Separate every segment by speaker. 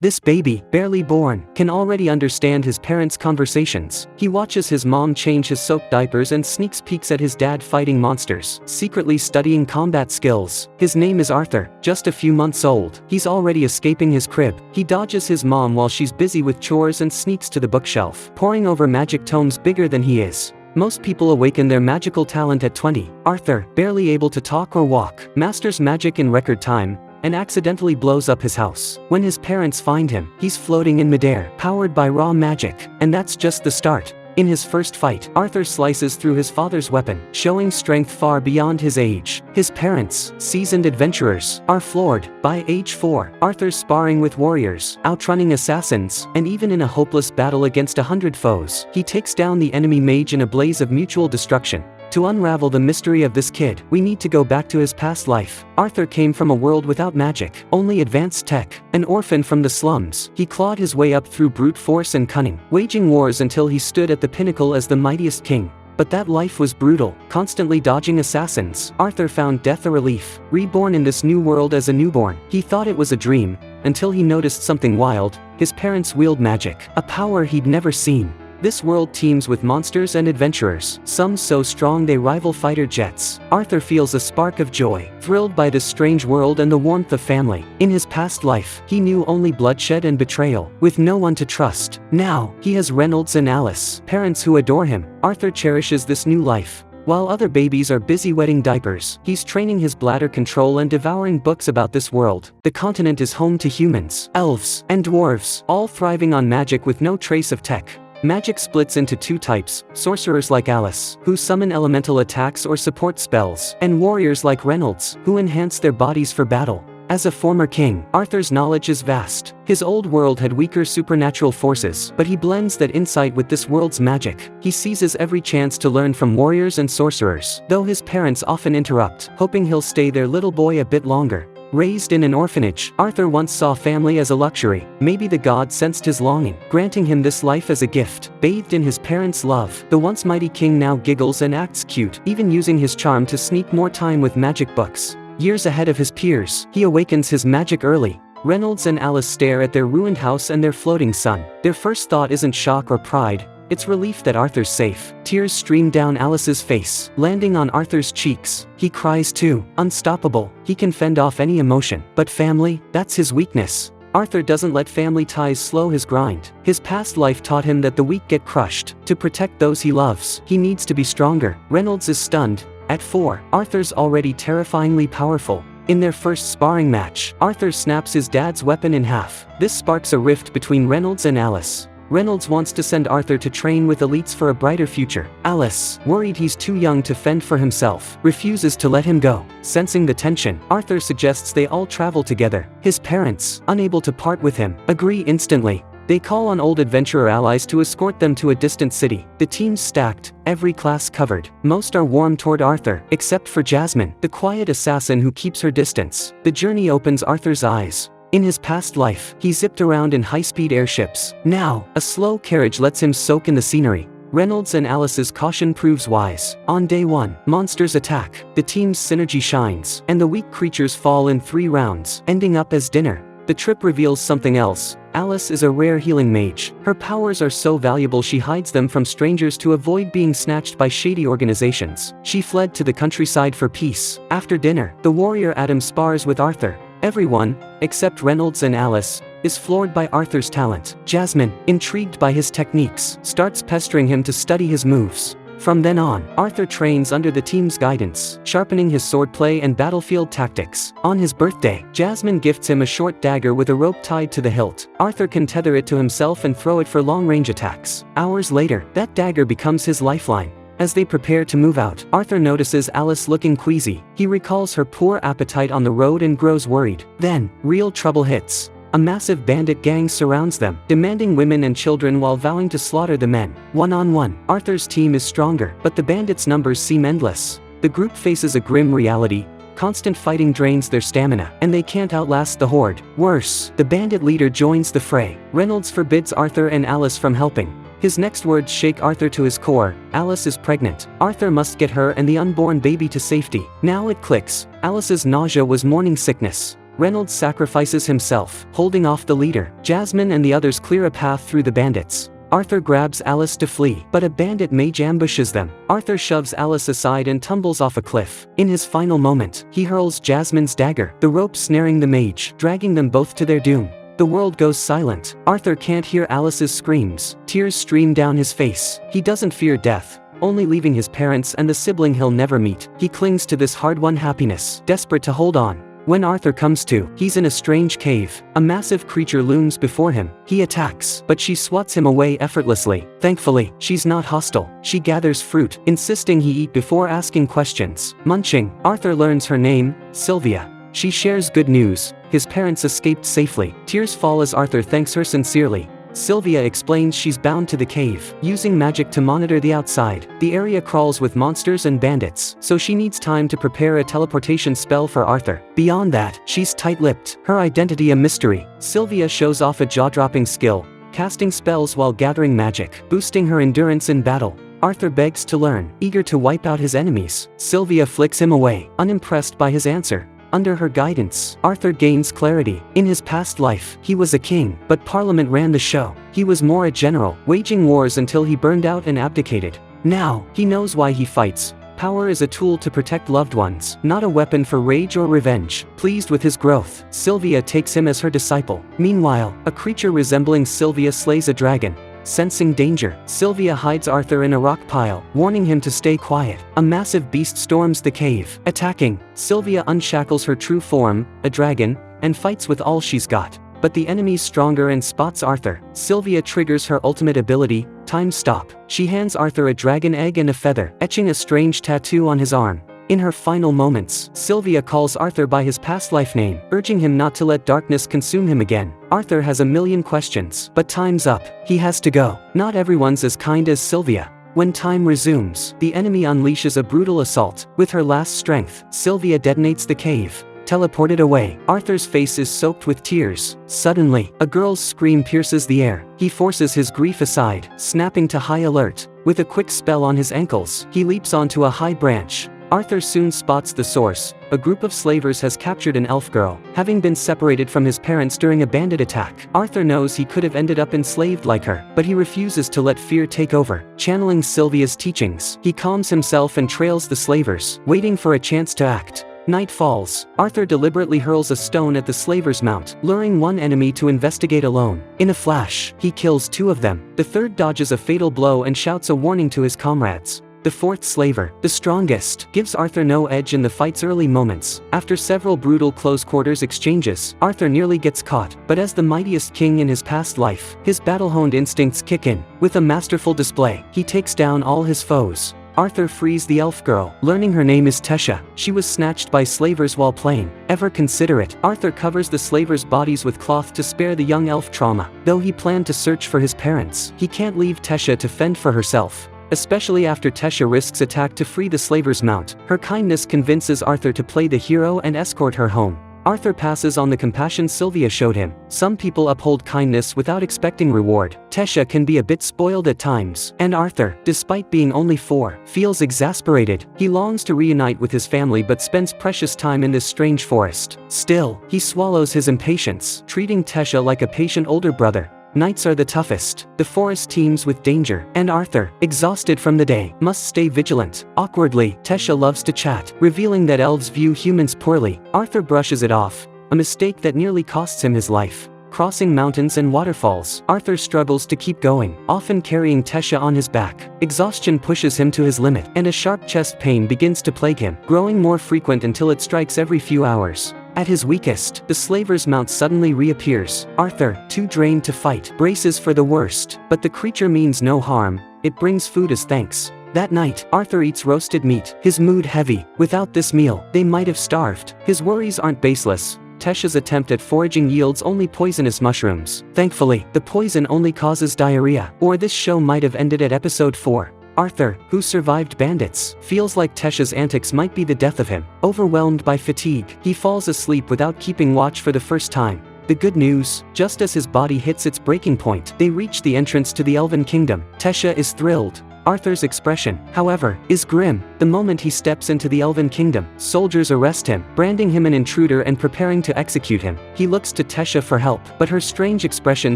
Speaker 1: This baby, barely born, can already understand his parents' conversations. He watches his mom change his soaked diapers and sneaks peeks at his dad fighting monsters, secretly studying combat skills. His name is Arthur, just a few months old. He's already escaping his crib. He dodges his mom while she's busy with chores and sneaks to the bookshelf, poring over magic tomes bigger than he is. Most people awaken their magical talent at 20. Arthur, barely able to talk or walk, masters magic in record time, and accidentally blows up his house. When his parents find him, he's floating in midair, powered by raw magic. And that's just the start. In his first fight, Arthur slices through his father's weapon, showing strength far beyond his age. His parents, seasoned adventurers, are floored. By age 4, Arthur's sparring with warriors, outrunning assassins, and even in a hopeless battle against 100 foes, he takes down the enemy mage in a blaze of mutual destruction. To unravel the mystery of this kid, we need to go back to his past life. Arthur came from a world without magic, only advanced tech. An orphan from the slums, he clawed his way up through brute force and cunning, waging wars until he stood at the pinnacle as the mightiest king. But that life was brutal, constantly dodging assassins. Arthur found death a relief. Reborn in this new world as a newborn, he thought it was a dream, until he noticed something wild. His parents wield magic, a power he'd never seen. This world teems with monsters and adventurers, some so strong they rival fighter jets. Arthur feels a spark of joy, thrilled by this strange world and the warmth of family. In his past life, he knew only bloodshed and betrayal, with no one to trust. Now, he has Reynolds and Alice, parents who adore him. Arthur cherishes this new life. While other babies are busy wetting diapers, he's training his bladder control and devouring books about this world. The continent is home to humans, elves, and dwarves, all thriving on magic with no trace of tech. Magic splits into two types: sorcerers like Alice, who summon elemental attacks or support spells, and warriors like Reynolds, who enhance their bodies for battle. As a former king, Arthur's knowledge is vast. His old world had weaker supernatural forces, but he blends that insight with this world's magic. He seizes every chance to learn from warriors and sorcerers, though his parents often interrupt, hoping he'll stay their little boy a bit longer. Raised in an orphanage, Arthur once saw family as a luxury. Maybe the god sensed his longing, granting him this life as a gift. Bathed in his parents' love, the once mighty king now giggles and acts cute, even using his charm to sneak more time with magic books. Years ahead of his peers, he awakens his magic early. Reynolds and Alice stare at their ruined house and their floating son. Their first thought isn't shock or pride, it's relief that Arthur's safe. Tears stream down Alice's face, landing on Arthur's cheeks. He cries too. Unstoppable, he can fend off any emotion. But family, that's his weakness. Arthur doesn't let family ties slow his grind. His past life taught him that the weak get crushed. To protect those he loves, he needs to be stronger. Reynolds is stunned. At 4, Arthur's already terrifyingly powerful. In their first sparring match, Arthur snaps his dad's weapon in half. This sparks a rift between Reynolds and Alice. Reynolds wants to send Arthur to train with elites for a brighter future. Alice, worried he's too young to fend for himself, refuses to let him go. Sensing the tension, Arthur suggests they all travel together. His parents, unable to part with him, agree instantly. They call on old adventurer allies to escort them to a distant city. The team's stacked, every class covered. Most are warm toward Arthur, except for Jasmine, the quiet assassin who keeps her distance. The journey opens Arthur's eyes. In his past life, he zipped around in high-speed airships. Now, a slow carriage lets him soak in the scenery. Reynolds and Alice's caution proves wise. On day 1, monsters attack, the team's synergy shines, and the weak creatures fall in 3 rounds, ending up as dinner. The trip reveals something else. Alice is a rare healing mage. Her powers are so valuable she hides them from strangers to avoid being snatched by shady organizations. She fled to the countryside for peace. After dinner, the warrior Adam spars with Arthur. Everyone, except Reynolds and Alice, is floored by Arthur's talent. Jasmine, intrigued by his techniques, starts pestering him to study his moves. From then on, Arthur trains under the team's guidance, sharpening his swordplay and battlefield tactics. On his birthday, Jasmine gifts him a short dagger with a rope tied to the hilt. Arthur can tether it to himself and throw it for long-range attacks. Hours later, that dagger becomes his lifeline. As they prepare to move out, Arthur notices Alice looking queasy. He recalls her poor appetite on the road and grows worried. Then, real trouble hits. A massive bandit gang surrounds them, demanding women and children while vowing to slaughter the men. One-on-one, Arthur's team is stronger, but the bandits' numbers seem endless. The group faces a grim reality. Constant fighting drains their stamina, and they can't outlast the horde. Worse, the bandit leader joins the fray. Reynolds forbids Arthur and Alice from helping. His next words shake Arthur to his core. Alice is pregnant. Arthur must get her and the unborn baby to safety. Now it clicks. Alice's nausea was morning sickness. Reynolds sacrifices himself, holding off the leader. Jasmine and the others clear a path through the bandits. Arthur grabs Alice to flee, but a bandit mage ambushes them. Arthur shoves Alice aside and tumbles off a cliff. In his final moment, he hurls Jasmine's dagger, the rope snaring the mage, dragging them both to their doom. The world goes silent. Arthur can't hear Alice's screams. Tears stream down his face. He doesn't fear death, only leaving his parents and the sibling he'll never meet. He clings to this hard-won happiness, desperate to hold on. When Arthur comes to, he's in a strange cave. A massive creature looms before him. He attacks, but she swats him away effortlessly. Thankfully, she's not hostile. She gathers fruit, insisting he eat before asking questions. Munching, Arthur learns her name, Sylvia. She shares good news. His parents escaped safely. Tears fall as Arthur thanks her sincerely. Sylvia explains she's bound to the cave, using magic to monitor the outside. The area crawls with monsters and bandits, so she needs time to prepare a teleportation spell for Arthur. Beyond that, she's tight-lipped, her identity a mystery. Sylvia shows off a jaw-dropping skill, casting spells while gathering magic, boosting her endurance in battle. Arthur begs to learn, eager to wipe out his enemies. Sylvia flicks him away, unimpressed by his answer. Under her guidance, Arthur gains clarity. In his past life, he was a king, but Parliament ran the show. He was more a general, waging wars until he burned out and abdicated. Now, he knows why he fights. Power is a tool to protect loved ones, not a weapon for rage or revenge. Pleased with his growth, Sylvia takes him as her disciple. Meanwhile, a creature resembling Sylvia slays a dragon. Sensing danger, Sylvia hides Arthur in a rock pile, warning him to stay quiet. A massive beast storms the cave. Attacking, Sylvia unshackles her true form, a dragon, and fights with all she's got. But the enemy's stronger and spots Arthur. Sylvia triggers her ultimate ability, Time Stop. She hands Arthur a dragon egg and a feather, etching a strange tattoo on his arm. In her final moments, Sylvia calls Arthur by his past life name, urging him not to let darkness consume him again. Arthur has a million questions, but time's up. He has to go. Not everyone's as kind as Sylvia. When time resumes, the enemy unleashes a brutal assault. With her last strength, Sylvia detonates the cave. Teleported away, Arthur's face is soaked with tears. Suddenly, a girl's scream pierces the air. He forces his grief aside, snapping to high alert. With a quick spell on his ankles, he leaps onto a high branch. Arthur soon spots the source. A group of slavers has captured an elf girl, having been separated from his parents during a bandit attack. Arthur knows he could have ended up enslaved like her, but he refuses to let fear take over. Channeling Sylvia's teachings, he calms himself and trails the slavers, waiting for a chance to act. Night falls. Arthur deliberately hurls a stone at the slaver's mount, luring one enemy to investigate alone. In a flash, he kills two of them. The third dodges a fatal blow and shouts a warning to his comrades. The fourth slaver, the strongest, gives Arthur no edge in the fight's early moments. After several brutal close-quarters exchanges, Arthur nearly gets caught, but as the mightiest king in his past life, his battle-honed instincts kick in. With a masterful display, he takes down all his foes. Arthur frees the elf girl, learning her name is Tesha. She was snatched by slavers while playing. Ever considerate, Arthur covers the slavers' bodies with cloth to spare the young elf trauma. Though he planned to search for his parents, he can't leave Tesha to fend for herself. Especially after Tesha risks attack to free the slaver's mount. Her kindness convinces Arthur to play the hero and escort her home. Arthur passes on the compassion Sylvia showed him. Some people uphold kindness without expecting reward. Tesha can be a bit spoiled at times, and Arthur, despite being only 4, feels exasperated. He longs to reunite with his family but spends precious time in this strange forest. Still, he swallows his impatience, treating Tesha like a patient older brother. Nights are the toughest. The forest teems with danger, and Arthur, exhausted from the day, must stay vigilant. Awkwardly, Tesha loves to chat, revealing that elves view humans poorly. Arthur brushes it off, a mistake that nearly costs him his life. Crossing mountains and waterfalls, Arthur struggles to keep going, often carrying Tesha on his back. Exhaustion pushes him to his limit, and a sharp chest pain begins to plague him, growing more frequent until it strikes every few hours. At his weakest, the slaver's mount suddenly reappears. Arthur, too drained to fight, braces for the worst, but the creature means no harm. It brings food as thanks. That night, Arthur eats roasted meat, his mood heavy. Without this meal, they might have starved. His worries aren't baseless. Tesha's attempt at foraging yields only poisonous mushrooms. Thankfully, the poison only causes diarrhea, or this show might have ended at episode 4. Arthur, who survived bandits, feels like Tesha's antics might be the death of him. Overwhelmed by fatigue, he falls asleep without keeping watch for the first time. The good news, just as his body hits its breaking point, they reach the entrance to the elven kingdom. Tesha is thrilled. Arthur's expression, however, is grim. The moment he steps into the elven kingdom, soldiers arrest him, branding him an intruder and preparing to execute him. He looks to Tesha for help, but her strange expression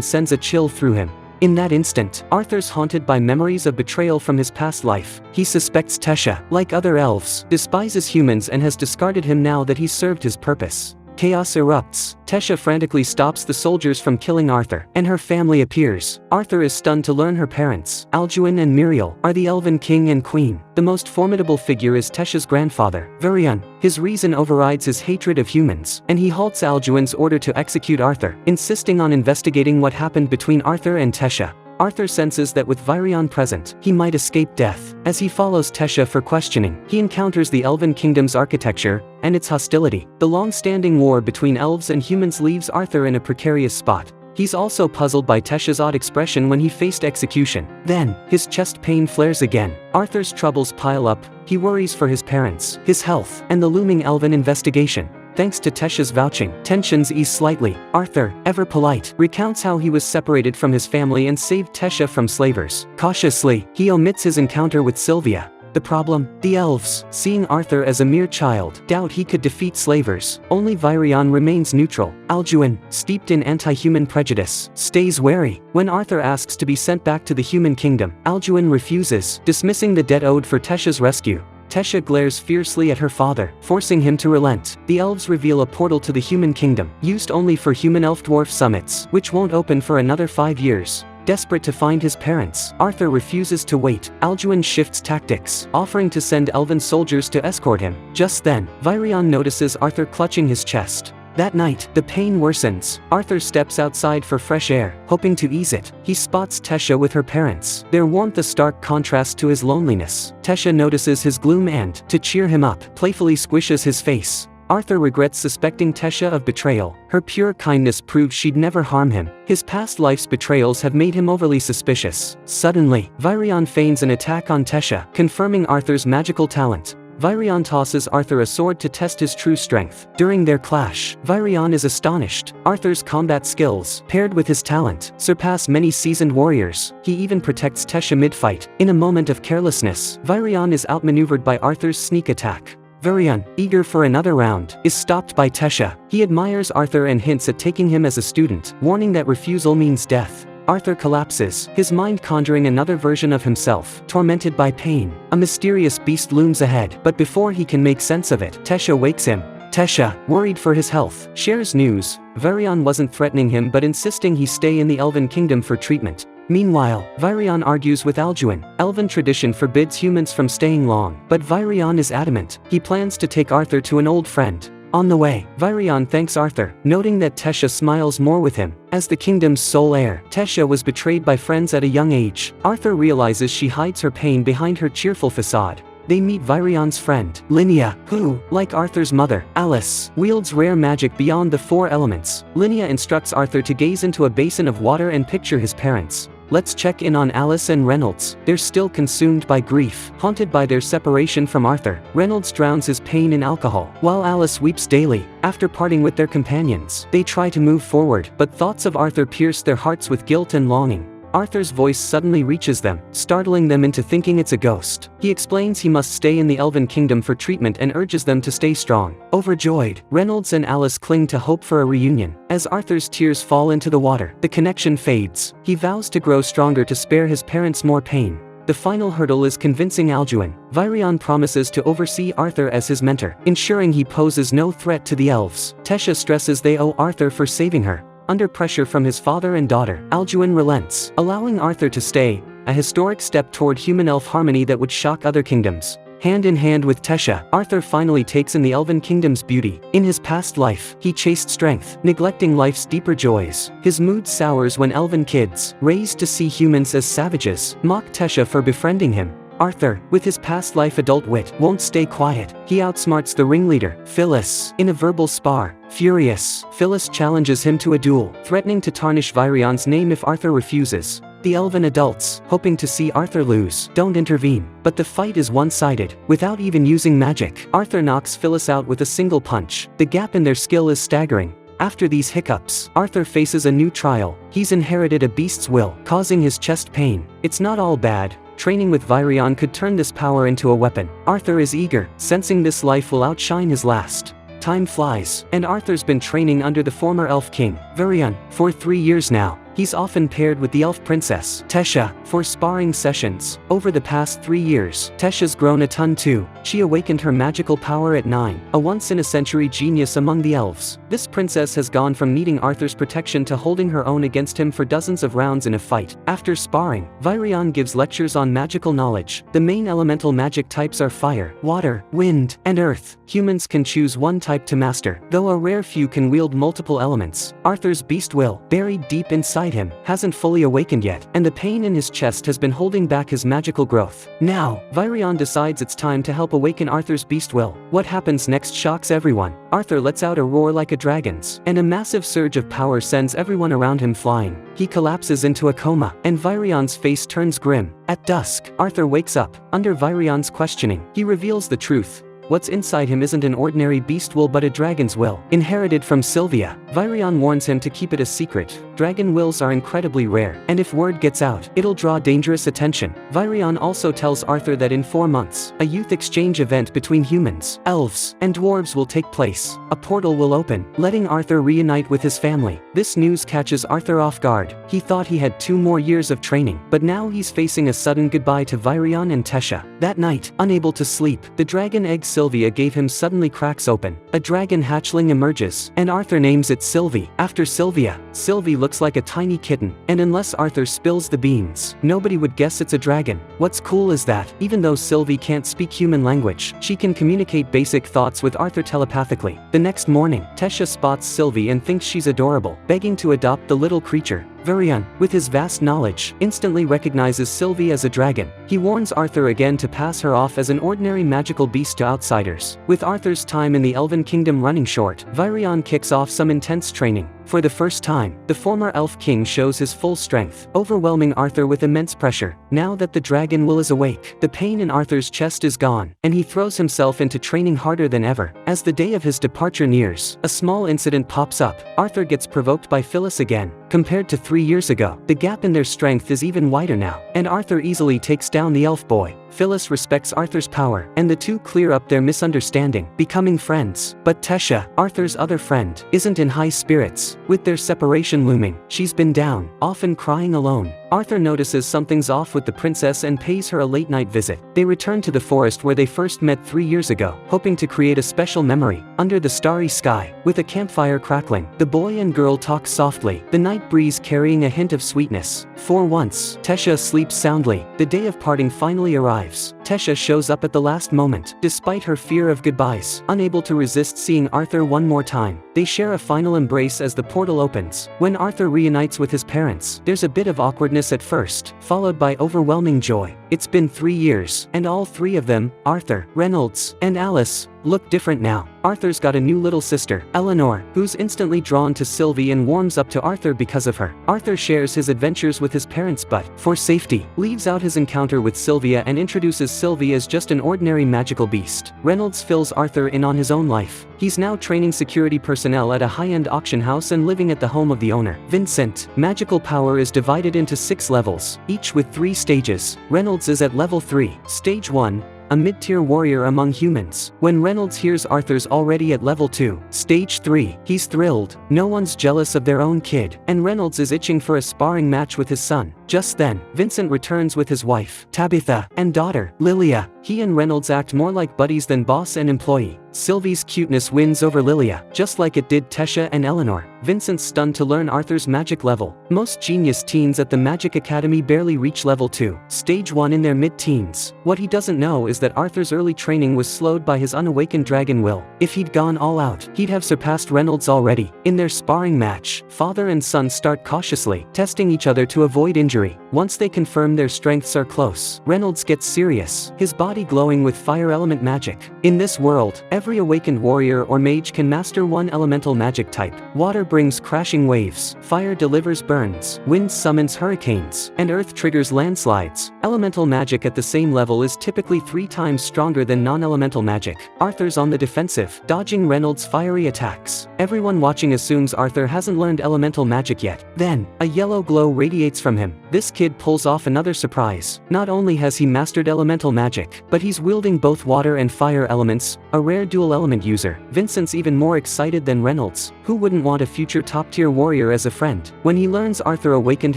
Speaker 1: sends a chill through him. In that instant, Arthur's haunted by memories of betrayal from his past life. He suspects Tesha, like other elves, despises humans and has discarded him now that he's served his purpose. Chaos erupts. Tesha frantically stops the soldiers from killing Arthur, and her family appears. Arthur is stunned to learn her parents, Alduin and Muriel, are the elven king and queen. The most formidable figure is Tesha's grandfather, Verion. His reason overrides his hatred of humans, and he halts Alduin's order to execute Arthur, insisting on investigating what happened between Arthur and Tesha. Arthur senses that with Verion present, he might escape death. As he follows Tesha for questioning, he encounters the Elven Kingdom's architecture and its hostility. The long-standing war between elves and humans leaves Arthur in a precarious spot. He's also puzzled by Tesha's odd expression when he faced execution. Then, his chest pain flares again. Arthur's troubles pile up. He worries for his parents, his health, and the looming elven investigation. Thanks to Tesha's vouching, tensions ease slightly. Arthur, ever polite, recounts how he was separated from his family and saved Tesha from slavers. Cautiously, he omits his encounter with Sylvia. The problem? The elves, seeing Arthur as a mere child, doubt he could defeat slavers. Only Verion remains neutral. Alduin, steeped in anti-human prejudice, stays wary. When Arthur asks to be sent back to the human kingdom, Alduin refuses, dismissing the debt owed for Tesha's rescue. Tesha glares fiercely at her father, forcing him to relent. The elves reveal a portal to the human kingdom, used only for human-elf-dwarf summits, which won't open for another 5 years. Desperate to find his parents, Arthur refuses to wait. Alduin shifts tactics, offering to send elven soldiers to escort him. Just then, Verion notices Arthur clutching his chest. That night, the pain worsens. Arthur steps outside for fresh air, hoping to ease it. He spots Tesha with her parents, their warmth a stark contrast to his loneliness. Tesha notices his gloom and, to cheer him up, playfully squishes his face. Arthur regrets suspecting Tesha of betrayal. Her pure kindness proves she'd never harm him. His past life's betrayals have made him overly suspicious. Suddenly, Verion feigns an attack on Tesha, confirming Arthur's magical talent. Verion tosses Arthur a sword to test his true strength. During their clash, Verion is astonished. Arthur's combat skills, paired with his talent, surpass many seasoned warriors. He even protects Tesha mid-fight. In a moment of carelessness, Verion is outmaneuvered by Arthur's sneak attack. Verion, eager for another round, is stopped by Tesha. He admires Arthur and hints at taking him as a student, warning that refusal means death. Arthur collapses, his mind conjuring another version of himself, tormented by pain. A mysterious beast looms ahead, but before he can make sense of it, Tesha wakes him. Tesha, worried for his health, shares news. Verion wasn't threatening him but insisting he stay in the Elven Kingdom for treatment. Meanwhile, Verion argues with Alduin. Elven tradition forbids humans from staying long, but Verion is adamant. He plans to take Arthur to an old friend. On the way, Verion thanks Arthur, noting that Tesha smiles more with him. As the kingdom's sole heir, Tesha was betrayed by friends at a young age. Arthur realizes she hides her pain behind her cheerful facade. They meet Virion's friend, Linnea, who, like Arthur's mother, Alice, wields rare magic beyond the 4 elements. Linnea instructs Arthur to gaze into a basin of water and picture his parents. Let's check in on Alice and Reynolds. They're still consumed by grief, haunted by their separation from Arthur. Reynolds drowns his pain in alcohol, while Alice weeps daily. After parting with their companions, they try to move forward, but thoughts of Arthur pierce their hearts with guilt and longing. Arthur's voice suddenly reaches them, startling them into thinking it's a ghost. He explains he must stay in the Elven Kingdom for treatment and urges them to stay strong. Overjoyed, Reynolds and Alice cling to hope for a reunion. As Arthur's tears fall into the water, the connection fades. He vows to grow stronger to spare his parents more pain. The final hurdle is convincing Alduin. Verion promises to oversee Arthur as his mentor, ensuring he poses no threat to the elves. Tesha stresses they owe Arthur for saving her. Under pressure from his father and daughter, Alduin relents, allowing Arthur to stay, a historic step toward human-elf harmony that would shock other kingdoms. Hand in hand with Tesha, Arthur finally takes in the Elven Kingdom's beauty. In his past life, he chased strength, neglecting life's deeper joys. His mood sours when elven kids, raised to see humans as savages, mock Tesha for befriending him. Arthur, with his past life adult wit, won't stay quiet. He outsmarts the ringleader, Phyllis, in a verbal spar. Furious, Phyllis challenges him to a duel, threatening to tarnish Virion's name if Arthur refuses. The elven adults, hoping to see Arthur lose, don't intervene, but the fight is one-sided. Without even using magic, Arthur knocks Phyllis out with a single punch. The gap in their skill is staggering. After these hiccups, Arthur faces a new trial. He's inherited a beast's will, causing his chest pain. It's not all bad. Training with Verion could turn this power into a weapon. Arthur is eager, sensing this life will outshine his last. Time flies, and Arthur's been training under the former elf king, Verion, for 3 years now. He's often paired with the elf princess, Tesha, for sparring sessions. Over the past 3 years, Tesha's grown a ton too. She awakened her magical power at 9, a once-in-a-century genius among the elves. This princess has gone from needing Arthur's protection to holding her own against him for dozens of rounds in a fight. After sparring, Verion gives lectures on magical knowledge. The main elemental magic types are fire, water, wind, and earth. Humans can choose one type to master, though a rare few can wield multiple elements. Arthur's beast will, buried deep inside him, hasn't fully awakened yet, and the pain in his chest has been holding back his magical growth. Now, Verion decides it's time to help awaken Arthur's beast will. What happens next shocks everyone. Arthur lets out a roar like a dragon's, and a massive surge of power sends everyone around him flying. He collapses into a coma, and Virion's face turns grim. At dusk, Arthur wakes up. Under Virion's questioning, he reveals the truth. What's inside him isn't an ordinary beast will but a dragon's will, inherited from Sylvia. Verion warns him to keep it a secret. Dragon wills are incredibly rare, and if word gets out, it'll draw dangerous attention. Verion also tells Arthur that in 4 months, a youth exchange event between humans, elves, and dwarves will take place. A portal will open, letting Arthur reunite with his family. This news catches Arthur off guard. He thought he had 2 more years of training, but now he's facing a sudden goodbye to Verion and Tesha. That night, unable to sleep, the dragon egg Sylvia gave him suddenly cracks open. A dragon hatchling emerges, and Arthur names it Sylvie. After Sylvia, Sylvie looks like a tiny kitten, and unless Arthur spills the beans, nobody would guess it's a dragon. What's cool is that, even though Sylvie can't speak human language, she can communicate basic thoughts with Arthur telepathically. The next morning, Tesha spots Sylvie and thinks she's adorable, begging to adopt the little creature. Verion, with his vast knowledge, instantly recognizes Sylvie as a dragon. He warns Arthur again to pass her off as an ordinary magical beast to outsiders. With Arthur's time in the Elven Kingdom running short, Verion kicks off some intense training. For the first time, the former elf king shows his full strength, overwhelming Arthur with immense pressure. Now that the dragon will is awake, the pain in Arthur's chest is gone, and he throws himself into training harder than ever. As the day of his departure nears, a small incident pops up. Arthur gets provoked by Phyllis again. Compared to 3 years ago, the gap in their strength is even wider now, and Arthur easily takes down the elf boy. Phyllis respects Arthur's power, and the two clear up their misunderstanding, becoming friends. But Tesha, Arthur's other friend, isn't in high spirits. With their separation looming, she's been down, often crying alone. Arthur notices something's off with the princess and pays her a late-night visit. They return to the forest where they first met 3 years ago, hoping to create a special memory. Under the starry sky, with a campfire crackling, the boy and girl talk softly, the night breeze carrying a hint of sweetness. For once, Tesha sleeps soundly. The day of parting finally arrives. Tesha shows up at the last moment, despite her fear of goodbyes, unable to resist seeing Arthur one more time. They share a final embrace as the portal opens. When Arthur reunites with his parents, there's a bit of awkwardness at first, followed by overwhelming joy. It's been 3 years, and all 3 of them, Arthur, Reynolds, and Alice, look different now. Arthur's got a new little sister, Eleanor, who's instantly drawn to Sylvie and warms up to Arthur because of her. Arthur shares his adventures with his parents but, for safety, leaves out his encounter with Sylvia and introduces Sylvie as just an ordinary magical beast. Reynolds fills Arthur in on his own life. He's now training security personnel at a high-end auction house and living at the home of the owner, Vincent. Magical power is divided into 6 levels, each with 3 stages. Reynolds is at level 3. Stage 1. A mid-tier warrior among humans. When Reynolds hears Arthur's already at level 2, stage 3, he's thrilled. No one's jealous of their own kid, and Reynolds is itching for a sparring match with his son. Just then, Vincent returns with his wife, Tabitha, and daughter, Lilia. He and Reynolds act more like buddies than boss and employee. Sylvie's cuteness wins over Lilia, just like it did Tesha and Eleanor. Vincent's stunned to learn Arthur's magic level. Most genius teens at the Magic Academy barely reach level 2, stage 1 in their mid-teens. What he doesn't know is that Arthur's early training was slowed by his unawakened dragon will. If he'd gone all out, he'd have surpassed Reynolds already. In their sparring match, father and son start cautiously, testing each other to avoid injury. Once they confirm their strengths are close, Reynolds gets serious, his body glowing with fire element magic. In this world, Every awakened warrior or mage can master one elemental magic type. Water brings crashing waves, fire delivers burns, wind summons hurricanes, and earth triggers landslides. Elemental magic at the same level is typically 3 times stronger than non-elemental magic. Arthur's on the defensive, dodging Reynolds' fiery attacks. Everyone watching assumes Arthur hasn't learned elemental magic yet. Then, a yellow glow radiates from him. This kid pulls off another surprise. Not only has he mastered elemental magic, but he's wielding both water and fire elements, a rare dual-element user. Vincent's even more excited than Reynolds. Who wouldn't want a future top-tier warrior as a friend? When he learns Arthur awakened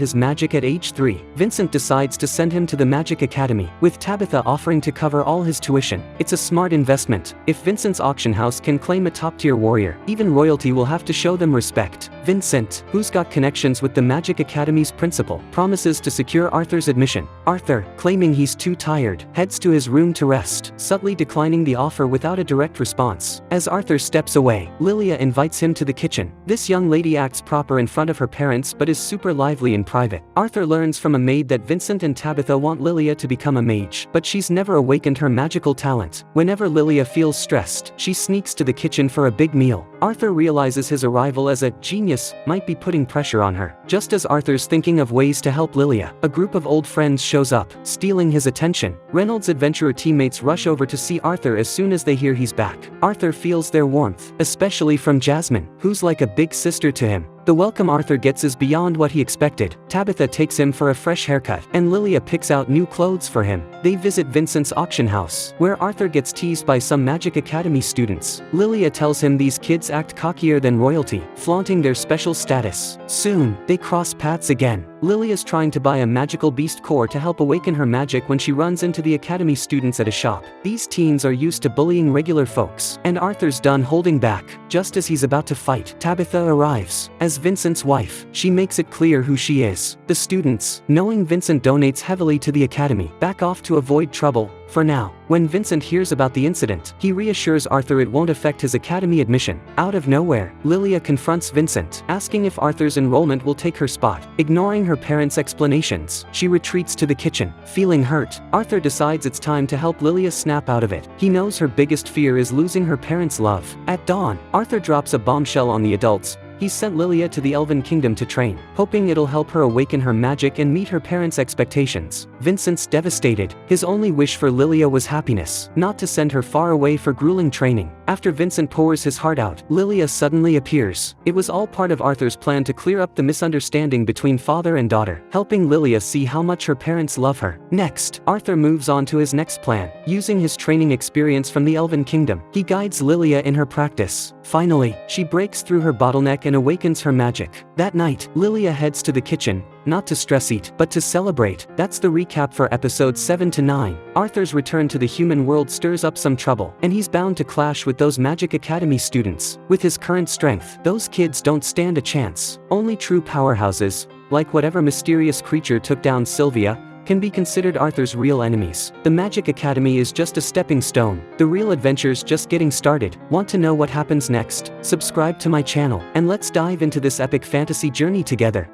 Speaker 1: his magic at age 3, Vincent decides to send him to the Magic Academy, with Tabitha offering to cover all his tuition. It's a smart investment. If Vincent's auction house can claim a top-tier warrior, even royalty will have to show them respect. Vincent, who's got connections with the Magic Academy's principal, promises to secure Arthur's admission. Arthur, claiming he's too tired, heads to his room to rest, subtly declining the offer without a direct response. As Arthur steps away, Lilia invites him to the kitchen. This young lady acts proper in front of her parents but is super lively in private. Arthur learns from a maid that Vincent and Tabitha want Lilia to become a mage, but she's never awakened her magical talent. Whenever Lilia feels stressed, she sneaks to the kitchen for a big meal. Arthur realizes his arrival as a genius might be putting pressure on her. Just as Arthur's thinking of ways to help Lilia, a group of old friends shows up, stealing his attention. Reynolds' adventurer teammates rush over to see Arthur as soon as they hear he's back. Arthur feels their warmth, especially from Jasmine, who's like a big sister to him. The welcome Arthur gets is beyond what he expected. Tabitha takes him for a fresh haircut, and Lilia picks out new clothes for him. They visit Vincent's auction house, where Arthur gets teased by some Magic Academy students. Lilia tells him these kids act cockier than royalty, flaunting their special status. Soon, they cross paths again. Lilia's trying to buy a magical beast core to help awaken her magic when she runs into the academy students at a shop. These teens are used to bullying regular folks, and Arthur's done holding back. Just as he's about to fight, Tabitha arrives. As Vincent's wife, she makes it clear who she is. The students, knowing Vincent donates heavily to the academy, back off to avoid trouble. For now, when Vincent hears about the incident, he reassures Arthur it won't affect his academy admission. Out of nowhere, Lilia confronts Vincent, asking if Arthur's enrollment will take her spot. Ignoring her parents' explanations, she retreats to the kitchen. Feeling hurt, Arthur decides it's time to help Lilia snap out of it. He knows her biggest fear is losing her parents' love. At dawn, Arthur drops a bombshell on the adults. He's sent Lilia to the Elven Kingdom to train, hoping it'll help her awaken her magic and meet her parents' expectations. Vincent's devastated. His only wish for Lilia was happiness, not to send her far away for grueling training. After Vincent pours his heart out, Lilia suddenly appears. It was all part of Arthur's plan to clear up the misunderstanding between father and daughter, helping Lilia see how much her parents love her. Next, Arthur moves on to his next plan. Using his training experience from the Elven Kingdom, he guides Lilia in her practice. Finally, she breaks through her bottleneck and awakens her magic. That night, Lilia heads to the kitchen, not to stress eat, but to celebrate. That's the recap for episodes 7 to 9. Arthur's return to the human world stirs up some trouble, and he's bound to clash with those Magic Academy students. With his current strength, those kids don't stand a chance. Only true powerhouses, like whatever mysterious creature took down Sylvia, can be considered Arthur's real enemies. The Magic Academy is just a stepping stone. The real adventure's just getting started. Want to know what happens next? Subscribe to my channel, and let's dive into this epic fantasy journey together.